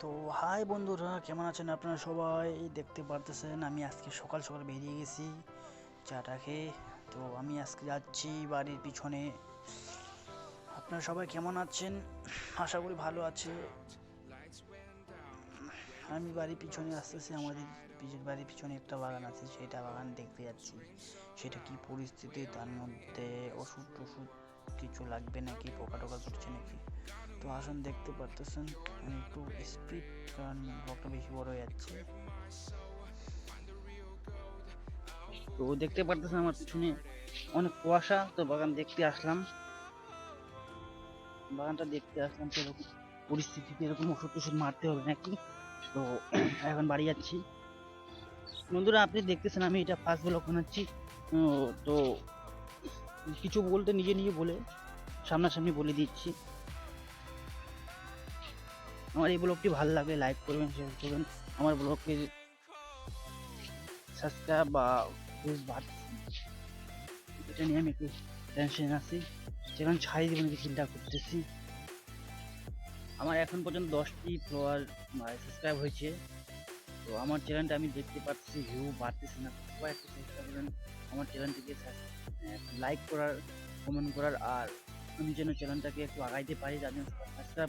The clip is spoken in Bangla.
তো হাই বন্ধুরা, কেমন আছেন আপনারা সবাই? দেখতে পারতেছেন আমি আজকে সকাল সকাল বেরিয়ে গেছি চাটা খেয়ে। তো আমি আজকে যাচ্ছি বাড়ির পিছনে। আপনারা সবাই কেমন আছেন? আশা করি ভালো আছে। আমি বাড়ির পিছনে আসতেছি, আমাদের বাড়ির পিছনে একটা বাগান আছে, সেটা বাগান দেখতে যাচ্ছি। সেটা কি পরিস্থিতি, তার মধ্যে ওষুধ টষুধ কিছু লাগবে নাকি, পোকা টোকা করছে নাকি। তো আসুন, দেখতে পারতেছেন আমি একটু স্পিড, কারণ ব্লগটা বেশি বড় হয়ে যাচ্ছে। তো দেখতে পারতেছেন আমার পিছনে অনেক কুয়াশা। তো বাগানটা দেখতে আসলাম তো এরকম পরিস্থিতিতে এরকম ওষুধ টষুধ মারতে হবে নাকি। তো এখন বাড়ি যাচ্ছি। বন্ধুরা, আপনি দেখতেছেন আমি এটা ফার্স্ট ব্লগ বানাচ্ছি। তো কিছু বলতে নিজে নিজে বলে সামনাসামনি বলে দিচ্ছি। আমার এই ব্লগটি ভালো লাগলে লাইক করবেন, শেয়ার করবেন। আমার ব্লগকে সাবস্ক্রাইব বা ভিউজ বাড়ছে, এটা নিয়ে আমি একটু টেনশন আছি। সেখানে ছাড়িয়ে দেবো নাকি চিন্তা করতেছি। আমার এখন পর্যন্ত 10টি ফলোয়ার সাবস্ক্রাইব হয়েছে। তো আমার চ্যানেলটা আমি দেখতে পাচ্ছি ভিউ বাড়তেছে না। সবাই একটু চেষ্টা করেন আমার চ্যানেলটিকে লাইক করার, কমেন্ট করার, আর আমি যেন চ্যানেলটাকে একটু আগাইতে পারি, যার জন্য সাবস্ক্রাইব